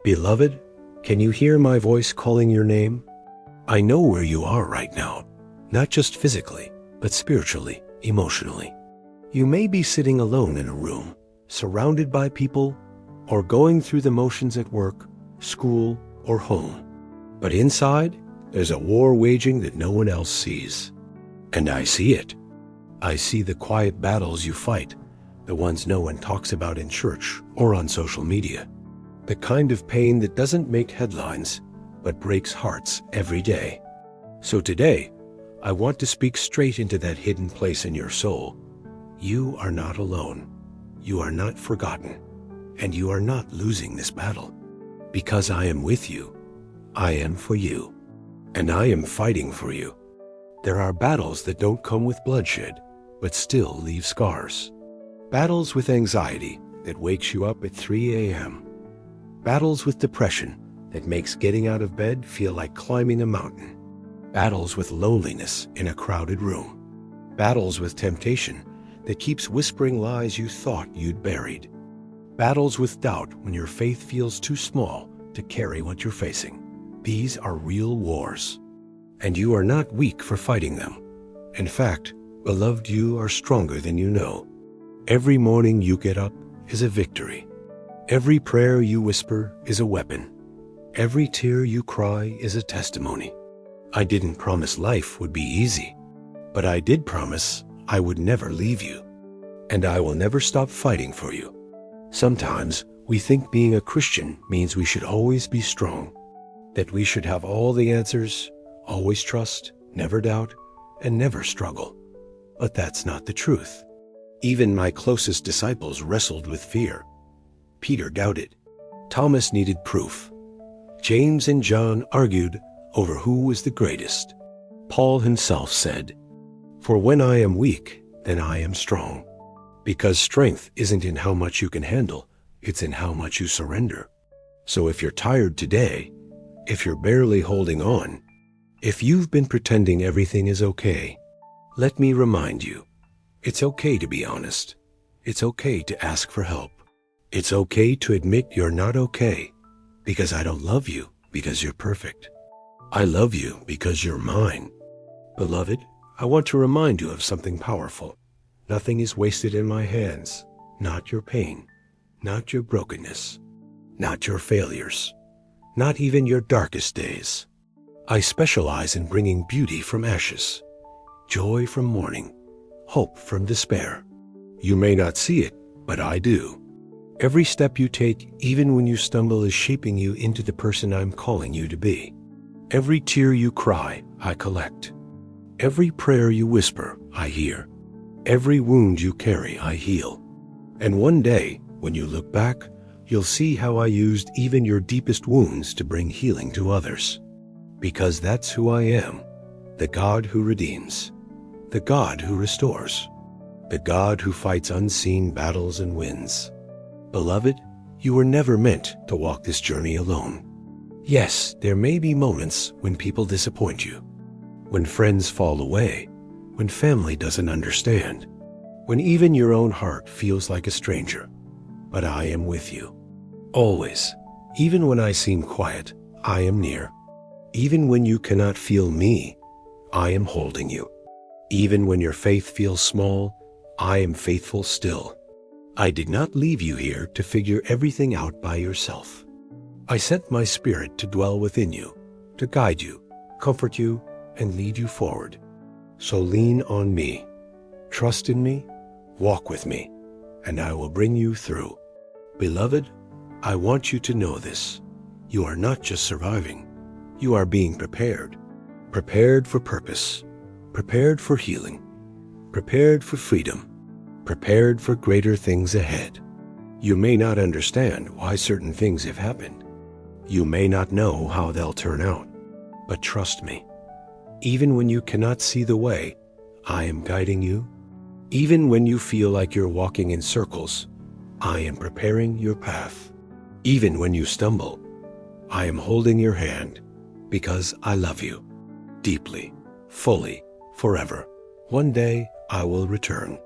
Beloved, can you hear my voice calling your name? I know where you are right now, not just physically, but spiritually, emotionally. You may be sitting alone in a room, surrounded by people, or going through the motions at work, school, or home. But inside, there's a war waging that no one else sees. And I see it. I see the quiet battles you fight, the ones no one talks about in church or on social media. The kind of pain that doesn't make headlines, but breaks hearts every day. So today, I want to speak straight into that hidden place in your soul. You are not alone. You are not forgotten. And you are not losing this battle. Because I am with you. I am for you. And I am fighting for you. There are battles that don't come with bloodshed, but still leave scars. Battles with anxiety that wakes you up at 3 a.m. Battles with depression that makes getting out of bed feel like climbing a mountain. Battles with loneliness in a crowded room. Battles with temptation that keeps whispering lies you thought you'd buried. Battles with doubt when your faith feels too small to carry what you're facing. These are real wars. And you are not weak for fighting them. In fact, beloved, you are stronger than you know. Every morning you get up is a victory. Every prayer you whisper is a weapon. Every tear you cry is a testimony. I didn't promise life would be easy, but I did promise I would never leave you. And I will never stop fighting for you. Sometimes we think being a Christian means we should always be strong, that we should have all the answers, always trust, never doubt, and never struggle. But that's not the truth. Even my closest disciples wrestled with fear. Peter doubted. Thomas needed proof. James and John argued over who was the greatest. Paul himself said, "For when I am weak, then I am strong." Because strength isn't in how much you can handle, it's in how much you surrender. So if you're tired today, if you're barely holding on, if you've been pretending everything is okay, let me remind you, it's okay to be honest. It's okay to ask for help. It's okay to admit you're not okay, because I don't love you because you're perfect. I love you because you're mine. Beloved, I want to remind you of something powerful. Nothing is wasted in my hands, not your pain, not your brokenness, not your failures, not even your darkest days. I specialize in bringing beauty from ashes, joy from mourning, hope from despair. You may not see it, but I do. Every step you take, even when you stumble, is shaping you into the person I'm calling you to be. Every tear you cry, I collect. Every prayer you whisper, I hear. Every wound you carry, I heal. And one day, when you look back, you'll see how I used even your deepest wounds to bring healing to others. Because that's who I am, the God who redeems, the God who restores, the God who fights unseen battles and wins. Beloved, you were never meant to walk this journey alone. Yes, there may be moments when people disappoint you, when friends fall away, when family doesn't understand, when even your own heart feels like a stranger. But I am with you. Always. Even when I seem quiet, I am near. Even when you cannot feel me, I am holding you. Even when your faith feels small, I am faithful still. I did not leave you here to figure everything out by yourself. I sent my Spirit to dwell within you, to guide you, comfort you, and lead you forward. So lean on me, trust in me, walk with me, and I will bring you through. Beloved, I want you to know this. You are not just surviving. You are being prepared. Prepared for purpose. Prepared for healing. Prepared for freedom. Prepared for greater things ahead. You may not understand why certain things have happened. You may not know how they'll turn out. But trust me. Even when you cannot see the way, I am guiding you. Even when you feel like you're walking in circles, I am preparing your path. Even when you stumble, I am holding your hand because I love you deeply, fully, forever. One day I will return.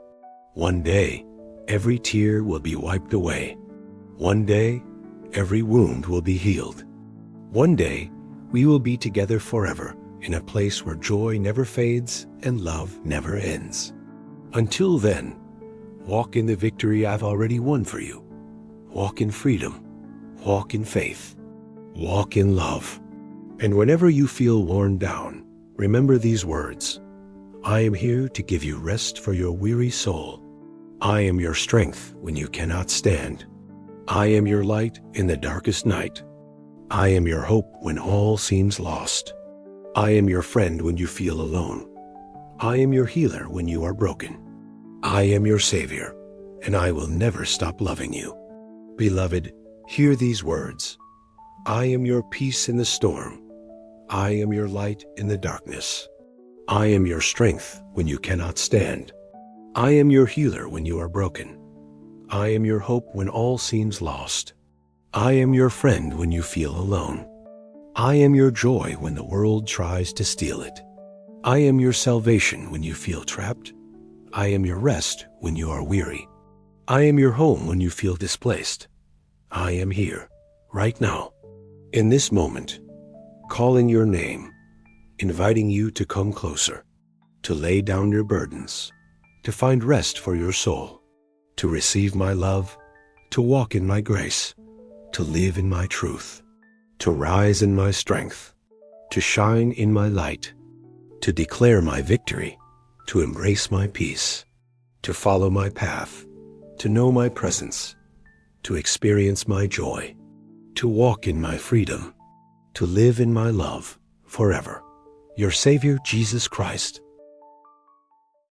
One day every tear will be wiped away. One day Every wound will be healed. One day, we will be together forever in a place where joy never fades and love never ends. Until then, walk in the victory I've already won for you. Walk in freedom. Walk in faith. Walk in love. And whenever you feel worn down, remember these words. I am here to give you rest for your weary soul. I am your strength when you cannot stand. I am your light in the darkest night. I am your hope when all seems lost. I am your friend when you feel alone. I am your healer when you are broken. I am your Savior, and I will never stop loving you. Beloved, hear these words. I am your peace in the storm. I am your light in the darkness. I am your strength when you cannot stand. I am your healer when you are broken. I am your hope when all seems lost. I am your friend when you feel alone. I am your joy when the world tries to steal it. I am your salvation when you feel trapped. I am your rest when you are weary. I am your home when you feel displaced. I am here, right now, in this moment, calling your name, inviting you to come closer, to lay down your burdens, to find rest for your soul, to receive my love, to walk in my grace, to live in my truth, to rise in my strength, to shine in my light, to declare my victory, to embrace my peace, to follow my path, to know my presence, to experience my joy, to walk in my freedom, to live in my love forever. Your Savior, Jesus Christ,